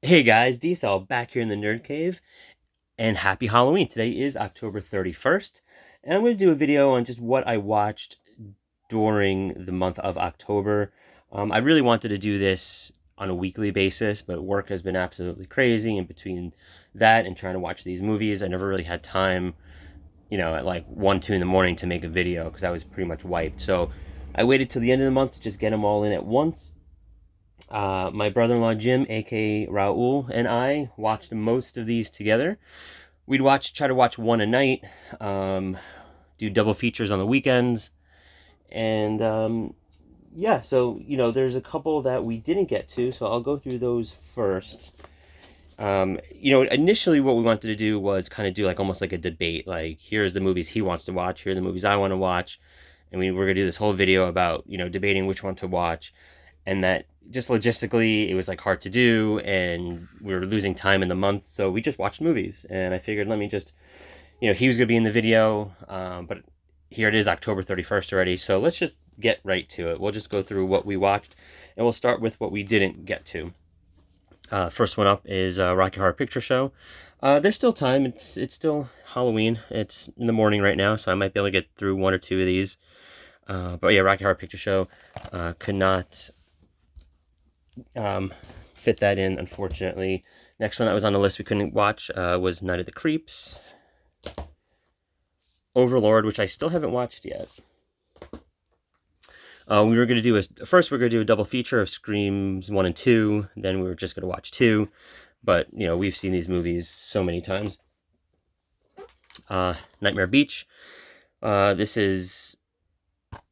Hey guys, D-Cell back here in the Nerd Cave, and happy Halloween. Today is October 31st, and I'm going to do a video on just what I watched during the month of October. I really wanted to do this on a weekly basis, but work has been absolutely crazy, and between that and trying to watch these movies, I never really had time, at like 1, 2 in the morning to make a video because I was pretty much wiped. So I waited till the end of the month to just get them all in at once. My brother-in-law Jim, aka Raul, and I watched most of these together. We'd try to watch one a night, do double features on the weekends, and yeah. So there's a couple that we didn't get to, so I'll go through those first. Initially what we wanted to do was kind of do like almost like a debate. Like, here's the movies he wants to watch, here are the movies I want to watch, and we were gonna do this whole video about debating which one to watch, and that just logistically it was like hard to do, and we were losing time in the month, so we just watched movies. And I figured, let me just, he was gonna be in the video, but here it is, October 31st already, so let's just get right to it. We'll just go through what we watched, and we'll start with what we didn't get to. First one up is Rocky Horror Picture Show. There's still time. It's still Halloween. It's in the morning right now, so I might be able to get through one or two of these. But yeah, Rocky Horror Picture Show could not fit that in, unfortunately. Next one that was on the list we couldn't watch was Night of the Creeps. Overlord, which I still haven't watched yet. We were going to do first we're going to do a double feature of Screams 1 and 2, then we were just going to watch 2, but we've seen these movies so many times. Nightmare Beach. This is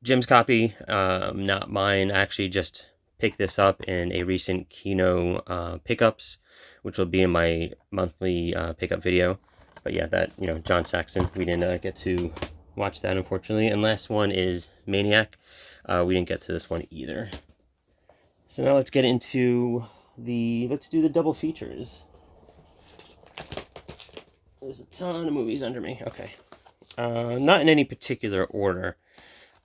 Jim's copy, not mine. I actually just picked this up in a recent Kino pickups, which will be in my monthly pickup video. But yeah, that, John Saxon, we didn't get to watch that, unfortunately. And last one is Maniac. We didn't get to this one either. So now let's get into let's do the double features. There's a ton of movies under me. Okay. Not in any particular order.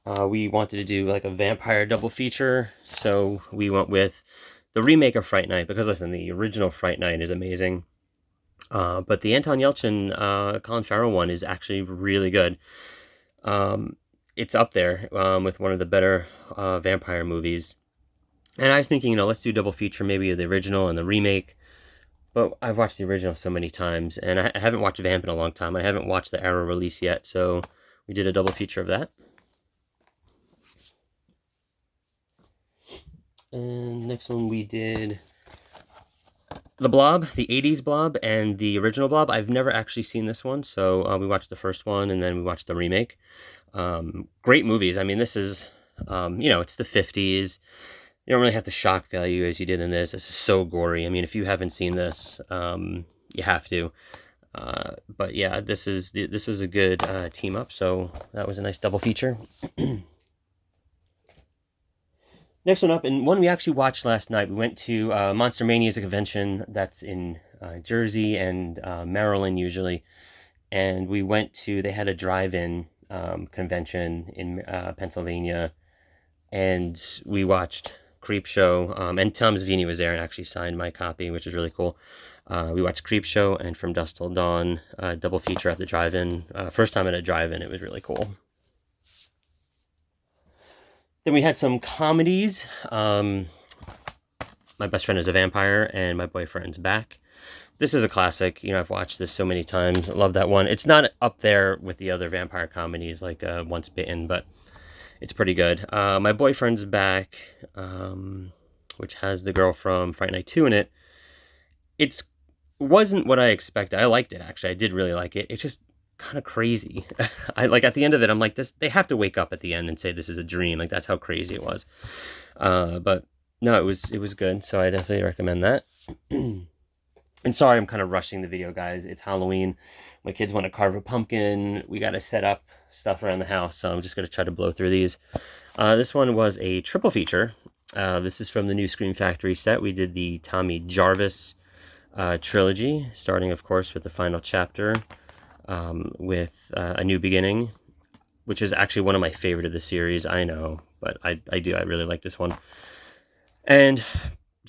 We wanted to do like a vampire double feature, so we went with the remake of Fright Night, because listen, the original Fright Night is amazing. But the Anton Yelchin, Colin Farrell one is actually really good. It's up there with one of the better vampire movies. And I was thinking, let's do double feature, maybe of the original and the remake. But I've watched the original so many times, and I haven't watched Vamp in a long time. I haven't watched the Arrow release yet, so we did a double feature of that. And next one we did The Blob, the 80s Blob, and the original Blob. I've never actually seen this one, so we watched the first one, and then we watched the remake. Great movies. I mean, this is, it's the 50s. You don't really have the shock value as you did in this. This is so gory. I mean, if you haven't seen this, you have to. But yeah, this was a good team up, so that was a nice double feature. Next one up, and one we actually watched last night. We went to Monster Mania, is a convention that's in Jersey and Maryland usually, and we went to, they had a drive-in convention in Pennsylvania, and we watched Creepshow, and Tom Savini was there and actually signed my copy, which is really cool. We watched Creepshow and From Dusk Till Dawn, double feature at the drive-in. First time at a drive-in, it was really cool. Then we had some comedies. My Best Friend is a Vampire and My Boyfriend's Back. This is a classic. I've watched this so many times. I love that one. It's not up there with the other vampire comedies like Once Bitten, but it's pretty good. My Boyfriend's Back, which has the girl from Fright Night 2 in it. It wasn't what I expected. I liked it, actually. I did really like it. It's just kind of crazy. I like, at the end of it, I'm like, they have to wake up at the end and say this is a dream. Like, that's how crazy it was. But no, it was good. So I definitely recommend that. And sorry, I'm kind of rushing the video, guys. It's Halloween. My kids want to carve a pumpkin. We got to set up stuff around the house. So I'm just going to try to blow through these. This one was a triple feature. This is from the new Scream Factory set. We did the Tommy Jarvis trilogy, starting, of course, with the final chapter. With A New Beginning, which is actually one of my favorite of the series. I know, but I really like this one. And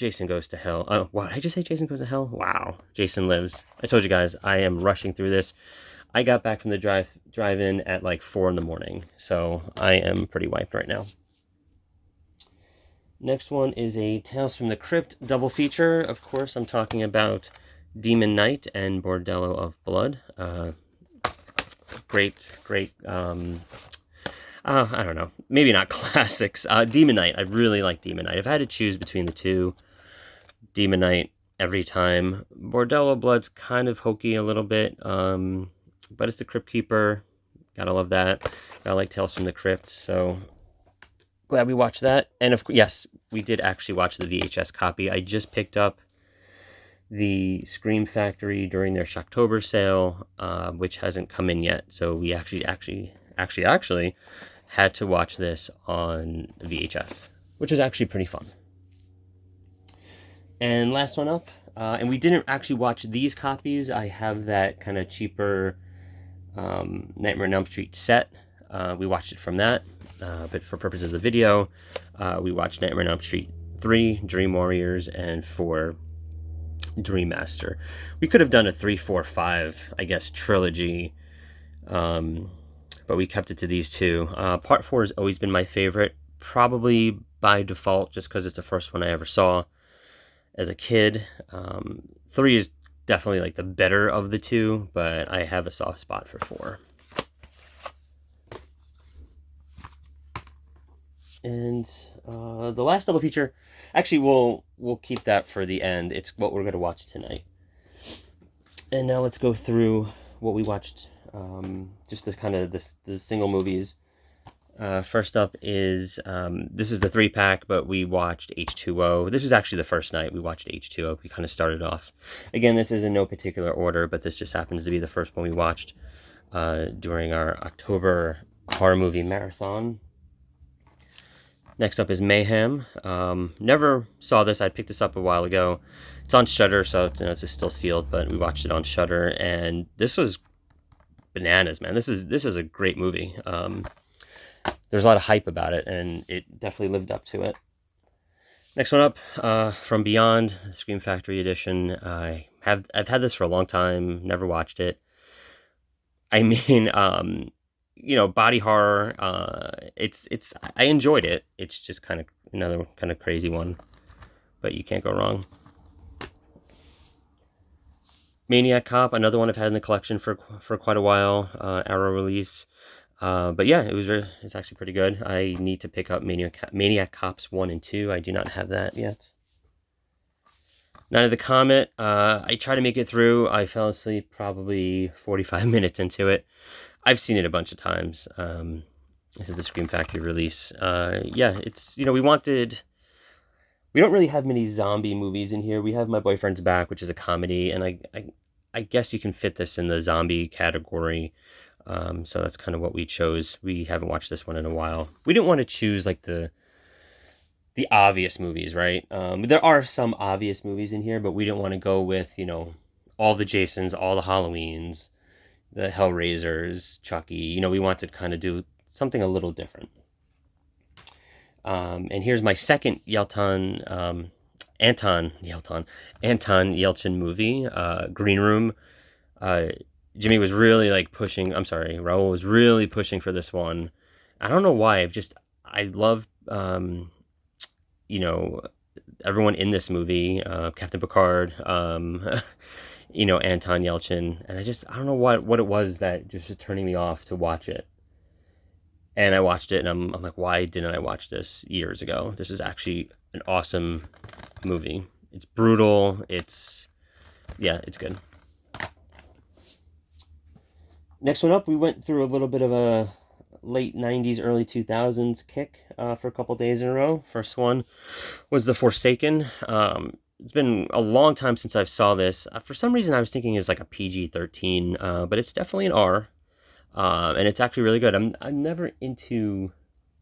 Jason Goes to Hell. Oh, what? Did I just say Jason Goes to Hell? Wow. Jason Lives. I told you guys, I am rushing through this. I got back from the drive-in at like 4 in the morning, so I am pretty wiped right now. Next one is a Tales from the Crypt double feature. Of course, I'm talking about Demon Knight and Bordello of Blood. Great, I don't know, maybe not classics. Demon Knight, I really like Demon Knight. If I had to choose between the two, Demon Knight every time. Bordello of Blood's kind of hokey a little bit, but it's the Crypt Keeper. Gotta love that. Gotta like Tales from the Crypt, so glad we watched that. And yes, we did actually watch the VHS copy. I just picked up the Scream Factory during their Shocktober sale, which hasn't come in yet. So we actually had to watch this on VHS, which was actually pretty fun. And last one up, and we didn't actually watch these copies. I have that kind of cheaper Nightmare on Elm Street set. We watched it from that, but for purposes of the video, we watched Nightmare on Elm Street 3, Dream Warriors, and 4, Dream Master. We could have done a 3, 4, 5, I guess, trilogy, but we kept it to these two. Part 4 has always been my favorite, probably by default, just because it's the first one I ever saw as a kid. 3 is definitely like the better of the two, but I have a soft spot for 4. And the last double feature, actually we'll keep that for the end. It's what we're going to watch tonight. And now let's go through what we watched, just the kind of the single movies. First up is, this is the 3-pack, but we watched H2O. This was actually the first night we watched H2O. We kind of started off. Again, this is in no particular order, but this just happens to be the first one we watched during our October horror movie marathon. Next up is Mayhem. Never saw this. I picked this up a while ago. It's on Shudder, so it's still sealed, but we watched it on Shudder, and this was bananas, man. This is a great movie. There's a lot of hype about it, and it definitely lived up to it. Next one up, From Beyond, the Scream Factory edition. I've had this for a long time. Never watched it. I mean, body horror. I enjoyed it. It's just kind of another kind of crazy one, but you can't go wrong. Maniac Cop, another one I've had in the collection for quite a while. Arrow release. But yeah, it's actually pretty good. I need to pick up Maniac Cops 1 and 2. I do not have that yet. Night of the Comet. I tried to make it through. I fell asleep probably 45 minutes into it. I've seen it a bunch of times. This is the Scream Factory release. Yeah, it's, we don't really have many zombie movies in here. We have My Boyfriend's Back, which is a comedy, and I guess you can fit this in the zombie category. So that's kind of what we chose. We haven't watched this one in a while. We didn't want to choose like the obvious movies, right? There are some obvious movies in here, but we didn't want to go with, all the Jasons, all the Halloweens, the Hellraisers, Chucky. We wanted to kind of do something a little different. And here's my second Anton Yelchin movie, Green Room. Jimmy was really Raul was really pushing for this one. I don't know why. I love, everyone in this movie, Captain Picard, Anton Yelchin, and I don't know what it was that just was turning me off to watch it. And I watched it, and I'm like, why didn't I watch this years ago? This is actually an awesome movie. It's brutal. It's good. Next one up, we went through a little bit of a late 90s, early 2000s kick for a couple days in a row. First one was The Forsaken. It's been a long time since I saw this. For some reason, I was thinking it's like a PG-13, but it's definitely an R. And it's actually really good. I'm never into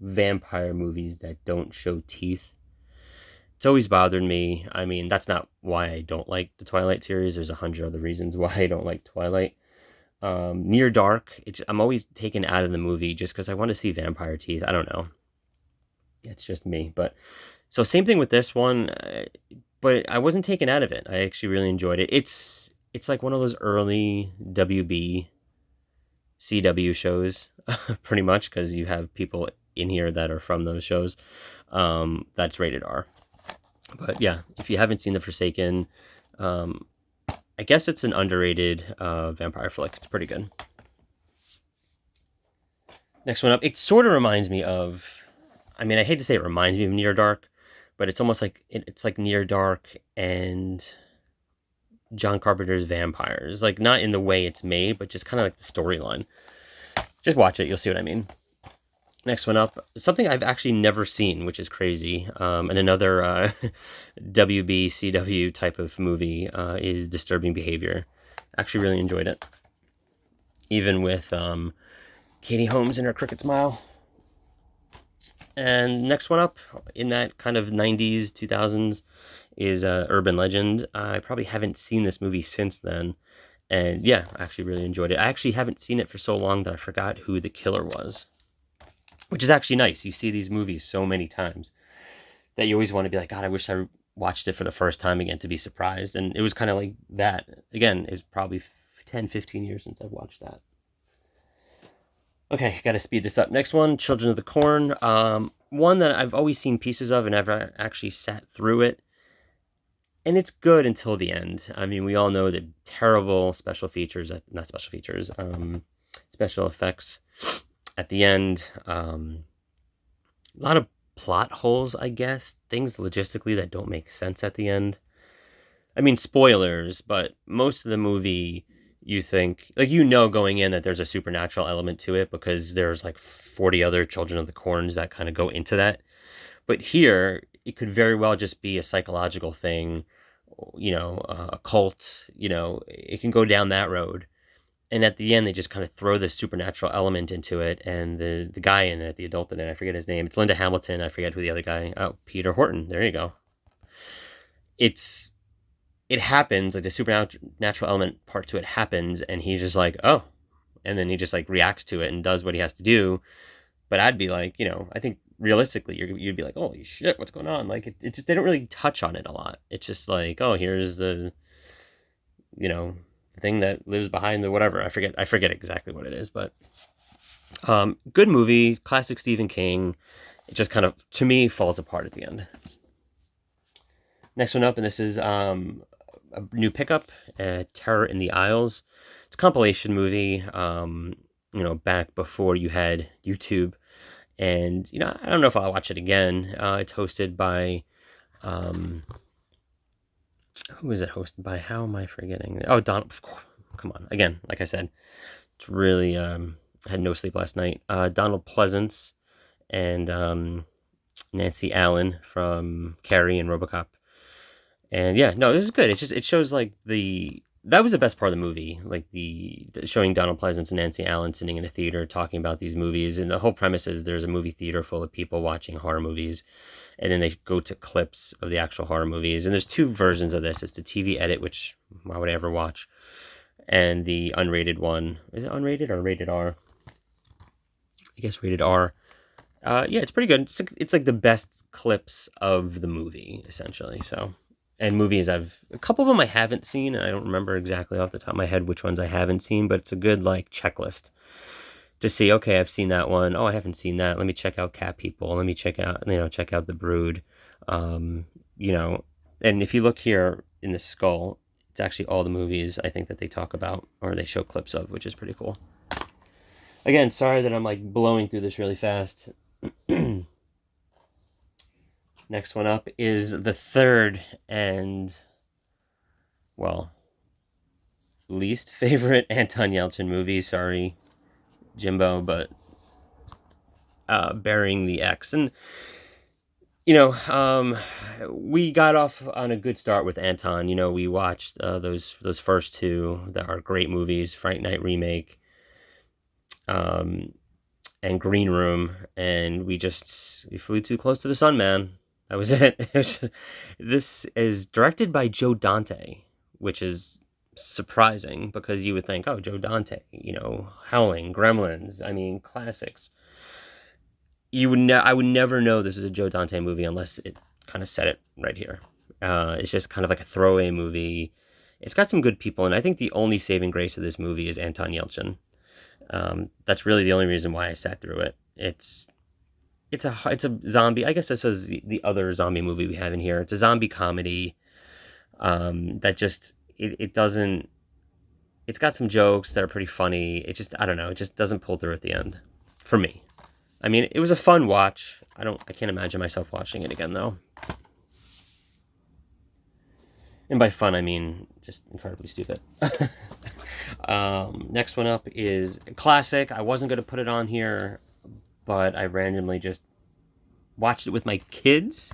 vampire movies that don't show teeth. It's always bothered me. I mean, that's not why I don't like the Twilight series. There's 100 other reasons why I don't like Twilight. Near Dark, I'm always taken out of the movie just because I want to see vampire teeth. I don't know. It's just me. But so same thing with this one. but I wasn't taken out of it. I actually really enjoyed it. It's like one of those early WB CW shows, pretty much, because you have people in here that are from those shows. That's rated R. But yeah, if you haven't seen The Forsaken, um, I guess it's an underrated vampire flick. It's pretty good. Next one up, it sort of reminds me of, I mean, I hate to say it reminds me of Near Dark, but it's almost like it's like Near Dark and John Carpenter's Vampires. Like, not in the way it's made, but just kind of like the storyline. Just watch it, you'll see what I mean. Next one up, something I've actually never seen, which is crazy, and another WB CW type of movie is Disturbing Behavior. Actually, really enjoyed it, even with Katie Holmes and her crooked smile. And next one up, in that kind of 90s, 2000s, is Urban Legend. I probably haven't seen this movie since then, and yeah, I actually really enjoyed it. I actually haven't seen it for so long that I forgot who the killer was, which is actually nice. You see these movies so many times that you always want to be like, God, I wish I watched it for the first time again to be surprised. And it was kind of like that. Again, it was probably 10, 15 years since I've watched that. Okay, got to speed this up. Next one, Children of the Corn. One that I've always seen pieces of and never actually sat through it. And it's good until the end. I mean, we all know the terrible special effects at the end. A lot of plot holes, I guess. Things logistically that don't make sense at the end. I mean, spoilers, but most of the movie, you think, like, going in that there's a supernatural element to it because there's like 40 other Children of the Corns that kind of go into that. But here, it could very well just be a psychological thing, a cult, it can go down that road. And at the end, they just kind of throw this supernatural element into it. And the guy in it, the adult in it, I forget his name. It's Linda Hamilton. I forget who the other guy. Oh, Peter Horton. There you go. It happens, like the supernatural element part to it happens, and he's just like, oh. And then he just like reacts to it and does what he has to do. But I'd be like, I think realistically, you'd be like, holy shit, what's going on? Like, it just, they don't really touch on it a lot. It's just like, oh, here's the thing that lives behind the whatever. I forget exactly what it is, but good movie, classic Stephen King. It just kind of, to me, falls apart at the end. Next one up, and this is a new pickup, Terror in the Aisles. It's a compilation movie, back before you had YouTube. And, I don't know if I'll watch it again. It's hosted by, who is it hosted by? How am I forgetting? Oh, Donald, come on. Again, like I said, it's really, had no sleep last night. Donald Pleasance and Nancy Allen from Carrie and RoboCop. And yeah, no, it was good. It shows like that was the best part of the movie, like the showing Donald Pleasance and Nancy Allen sitting in a theater talking about these movies. And the whole premise is there's a movie theater full of people watching horror movies, and then they go to clips of the actual horror movies. And there's two versions of this. It's the TV edit, which why would I ever watch, and the unrated one. Is it unrated or rated R? I guess rated R. Yeah, it's pretty good. It's like the best clips of the movie, essentially. So. And movies a couple of them I haven't seen, and I don't remember exactly off the top of my head which ones I haven't seen, but it's a good, like, checklist to see, okay, I've seen that one. Oh, I haven't seen that. Let me check out Cat People. Let me check out The Brood. And if you look here in the skull, it's actually all the movies I think that they talk about or they show clips of, which is pretty cool. Again, sorry that I'm, like, blowing through this really fast. Next one up is the third and, well, least favorite Anton Yelchin movie. Sorry, Jimbo, but Burying the X. And, we got off on a good start with Anton. We watched those first two that are great movies, Fright Night Remake and Green Room, and we flew too close to the sun, man. That was it. This is directed by Joe Dante, which is surprising because you would think, oh, Joe Dante, Howling, Gremlins, I mean, classics. I would never know this is a Joe Dante movie unless it kind of said it right here. It's just kind of like a throwaway movie. It's got some good people, and I think the only saving grace of this movie is Anton Yelchin. That's really the only reason why I sat through it. It's a zombie. I guess this is the other zombie movie we have in here. It's a zombie comedy. That just it doesn't. It's got some jokes that are pretty funny. It just, I don't know. It just doesn't pull through at the end, for me. I mean, it was a fun watch. I can't imagine myself watching it again though. And by fun, I mean just incredibly stupid. Next one up is classic. I wasn't going to put it on here, but I randomly just watched it with my kids.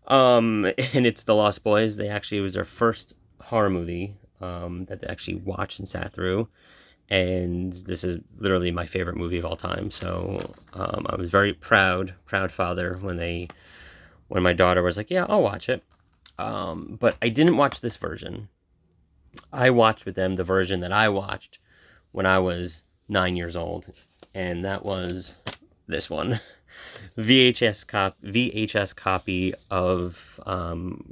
And it's The Lost Boys. It was their first horror movie that they actually watched and sat through. And this is literally my favorite movie of all time. So I was very proud father when my daughter was like, "Yeah, I'll watch it." But I didn't watch this version. I watched with them the version that I watched when I was 9 years old, and that was this one. VHS copy of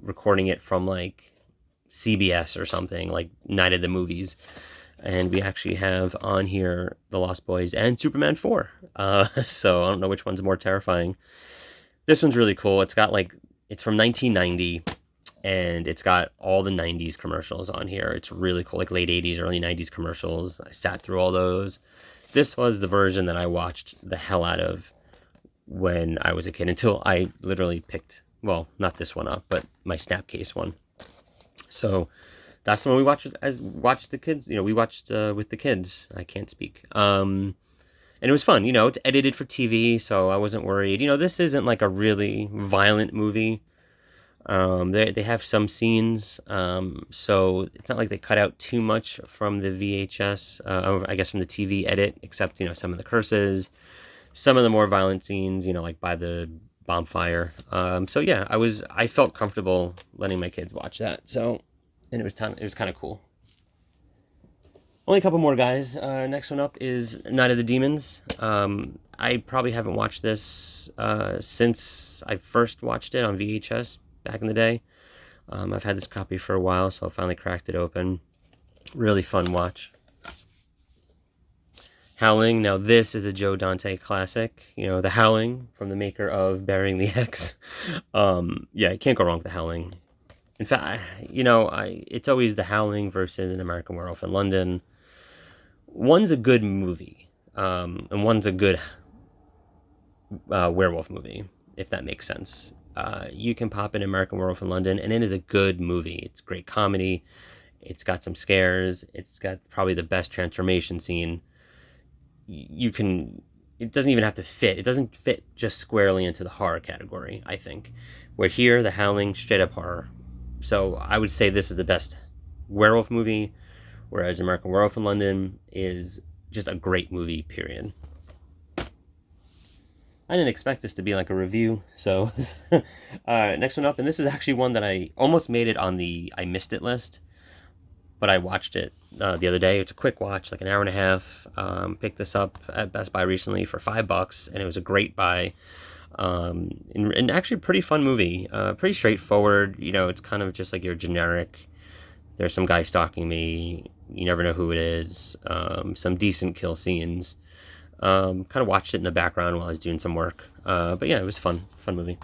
recording it from like CBS or something, like Night of the Movies. And we actually have on here The Lost Boys and Superman 4. So I don't know which one's more terrifying. This one's really cool. It's from 1990, and it's got all the 90s commercials on here. It's really cool, like late 80s, early 90s commercials. I sat through all those. This was the version that I watched the hell out of when I was a kid, until I literally picked, well, not this one up, but my Snapcase one. So that's the one we watched the kids. We watched with the kids. I can't speak. And it was fun. It's edited for TV, so I wasn't worried. This isn't like a really violent movie. They have some scenes, so it's not like they cut out too much from the VHS, I guess from the TV edit, except, some of the curses, some of the more violent scenes, like by the bonfire. So yeah, I felt comfortable letting my kids watch that. So, and it was kind of cool. Only a couple more, guys. Next one up is Night of the Demons. I probably haven't watched this since I first watched it on VHS back in the day. I've had this copy for a while, so I finally cracked it open. Really fun watch. Howling. Now this is a Joe Dante classic. The Howling, from the maker of Burying the X. Yeah, you can't go wrong with The Howling. In fact, it's always The Howling versus An American Werewolf in London. One's a good movie, and one's a good werewolf movie, if that makes sense. You can pop in American Werewolf in London, and it is a good movie. It's great comedy. It's got some scares. It's got probably the best transformation scene. It doesn't even have to fit. It doesn't fit just squarely into the horror category, I think. Where here, The Howling, straight up horror. So I would say this is the best werewolf movie, whereas American Werewolf in London is just a great movie, period. I didn't expect this to be like a review, so next one up, and this is actually one that I almost made it on the I missed it list, but I watched it the other day. It's a quick watch, like an hour and a half. Picked this up at Best Buy recently for $5, and it was a great buy. And actually a pretty fun movie, pretty straightforward. It's kind of just like your generic, there's some guy stalking me, you never know who it is, some decent kill scenes. Kind of watched it in the background while I was doing some work. But yeah, it was fun movie.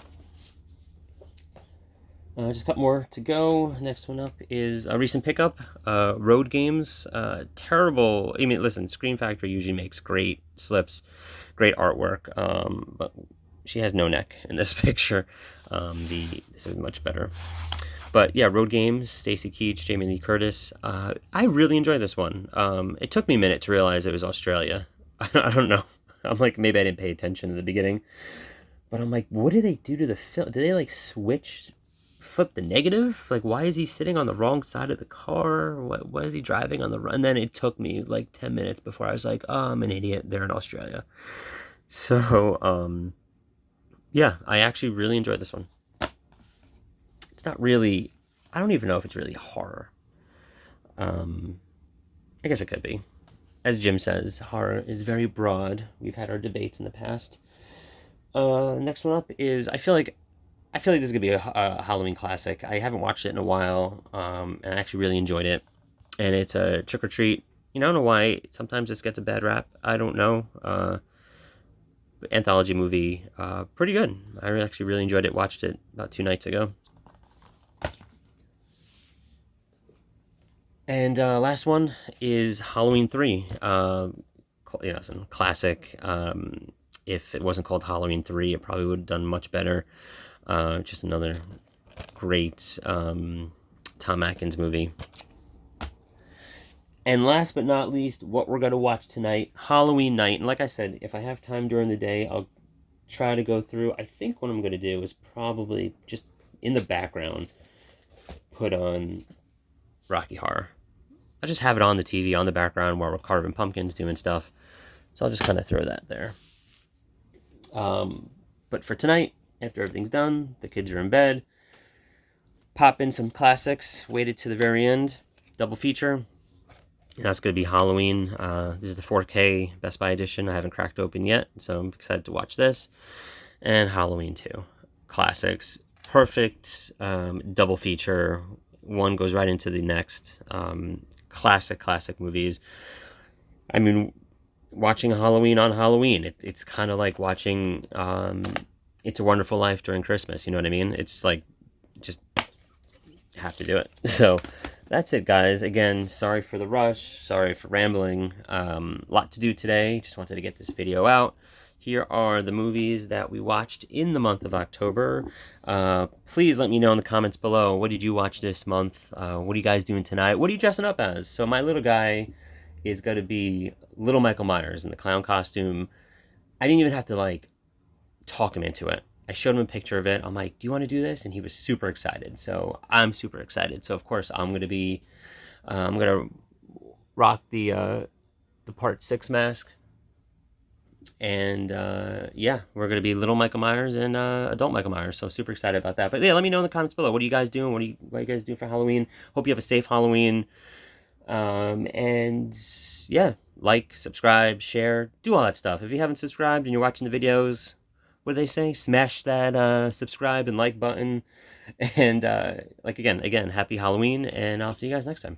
Just a couple more to go. Next one up is a recent pickup, Road Games. Terrible. I mean, listen, Scream Factory usually makes great slips, great artwork, but she has no neck in this picture. This is much better. But yeah, Road Games, Stacy Keach, Jamie Lee Curtis. I really enjoyed this one. It took me a minute to realize it was Australia. I don't know. I'm like, maybe I didn't pay attention in the beginning. But I'm like, what did they do to the film? Did they like flip the negative? Like, why is he sitting on the wrong side of the car? Why is he driving on the run? And then it took me like 10 minutes before I was like, oh, I'm an idiot. They're in Australia. So, yeah, I actually really enjoyed this one. It's not really, I don't even know if it's really horror. I guess it could be. As Jim says, horror is very broad. We've had our debates in the past. Next one up is, I feel like I feel like this is gonna be a Halloween classic. I haven't watched it in a while, and I actually really enjoyed it. And it's a trick or treat. You know, I don't know why sometimes this gets a bad rap. I don't know. Anthology movie, pretty good. I actually really enjoyed it. Watched it about 2 nights ago. And last one is Halloween 3. Some classic. If it wasn't called Halloween 3, it probably would have done much better. Just another great Tom Atkins movie. And last but not least, what we're going to watch tonight, Halloween night. And like I said, if I have time during the day, I'll try to go through. I think what I'm going to do is probably just in the background put on Rocky Horror. I'll just have it on the TV on the background while we're carving pumpkins, doing stuff. So I'll just kind of throw that there. But for tonight, after everything's done, the kids are in bed, pop in some classics, waited to the very end, double feature. That's going to be Halloween. This is the 4K Best Buy edition. I haven't cracked open yet, so I'm excited to watch this. And Halloween 2. Classics. Perfect double feature. One goes right into the next. Classic movies. I mean, watching Halloween on Halloween, it's kind of like watching It's a Wonderful Life during Christmas. You know what I mean? It's like, just have to do it. So that's it, guys. Again, sorry for the rush. Sorry for rambling. Lot to do today. Just wanted to get this video out. Here are the movies that we watched in the month of October. Please let me know in the comments below. What did you watch this month? What are you guys doing tonight? What are you dressing up as? So my little guy is going to be little Michael Myers in the clown costume. I didn't even have to, like, talk him into it. I showed him a picture of it. I'm like, do you want to do this? And he was super excited. So I'm super excited. So of course I'm going to be, I'm going to rock the Part 6 mask. And yeah, we're going to be little Michael Myers and adult Michael Myers. So super excited about that. But yeah, let me know in the comments below. What are you guys doing? What are you guys doing for Halloween? Hope you have a safe Halloween. And yeah, like, subscribe, share, do all that stuff. If you haven't subscribed and you're watching the videos, what do they say? Smash that subscribe and like button. And like again, happy Halloween, and I'll see you guys next time.